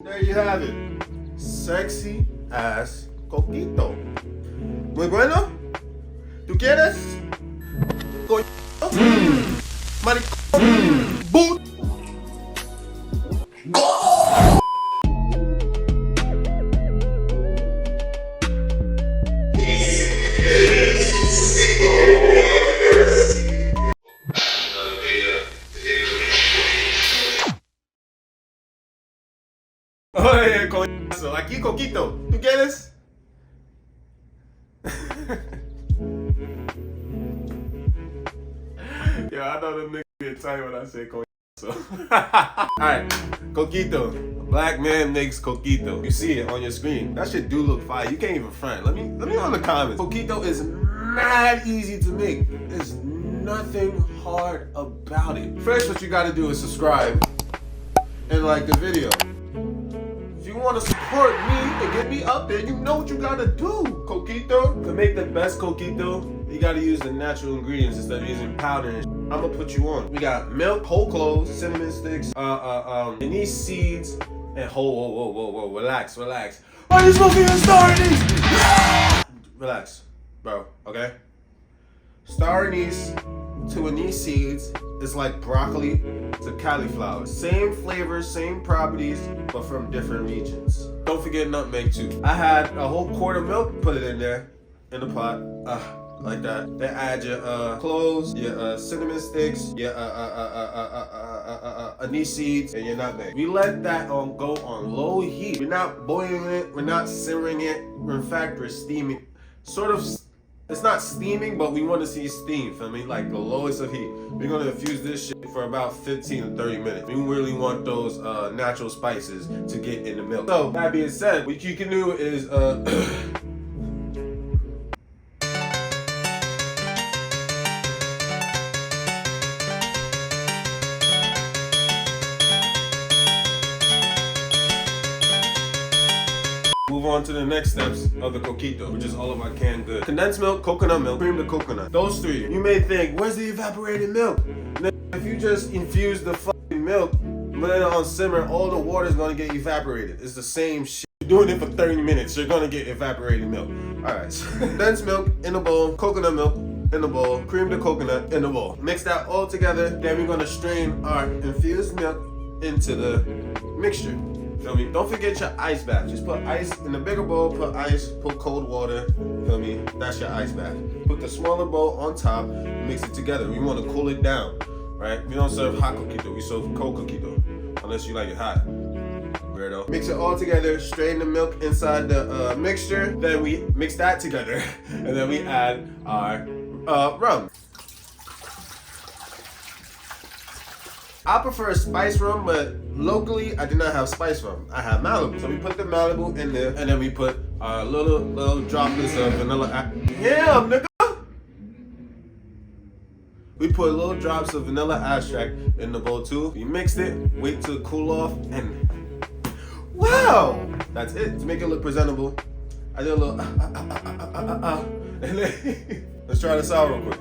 There you have it. Sexy ass Coquito. Muy bueno. ¿Tú quieres? Coquito. Maricón. Boot. Oye, coñazo, aquí Coquito, ¿tú quieres? Yo, I know the nigga get tight when I say coñazo. Alright, Coquito. A black man makes Coquito. You see it on your screen. That shit do look fire. You can't even front. Let me know in the comments. Coquito is mad easy to make. There's nothing hard about it. First, what you gotta do is subscribe and like the video. If you want to support me and get me up there, you know what you gotta do, Coquito. To make the best Coquito, you gotta use the natural ingredients instead of using powder. I'm gonna put you on. We got milk, whole cloves, cinnamon sticks, anise seeds, and whoa, relax. Are you supposed to even start anise? Relax, bro, okay? Star anise to anise seeds is like broccoli to cauliflower. Same flavors, same properties, but from different regions. Don't forget nutmeg too. I had a whole quart of milk, put it in there, in the pot, like that. Then add your cloves, your cinnamon sticks, your anise seeds, and your nutmeg. We let that go on low heat. We're not boiling it, we're not simmering it. In fact, we're steaming. Sort of. It's not steaming, but we want to see steam, feel me? Like the lowest of heat. We're gonna infuse this shit for about 15 to 30 minutes. We really want those natural spices to get in the milk. So, that being said, what you can do is, move on to the next steps of the Coquito, which is all of our canned goods. Condensed milk, coconut milk, cream to coconut. Those three. You may think, where's the evaporated milk? If you just infuse the fucking milk, let it on simmer, all the water is gonna get evaporated. It's the same shit. You're doing it for 30 minutes, you're gonna get evaporated milk. Alright, so condensed milk in a bowl, coconut milk in the bowl, cream to coconut in the bowl. Mix that all together, then we're gonna strain our infused milk into the mixture. Feel me? Don't forget your ice bath. Just put ice in the bigger bowl, put ice, put cold water. Feel me? That's your ice bath. Put the smaller bowl on top, mix it together. We want to cool it down, right? We don't serve hot Coquito, we serve cold Coquito. Unless you like it hot. Weirdo. Mix it all together, strain the milk inside the mixture, then we mix that together, and then we add our rum. I prefer spice rum, but locally I do not have spice rum. I have Malibu. So we put the Malibu in there, and then we put our little droplets of vanilla. Yeah, nigga. We put little drops of vanilla extract in the bowl too. We mixed it, wait till it cool off, and wow, that's it. To make it look presentable, I did a little and then let's try this out real quick.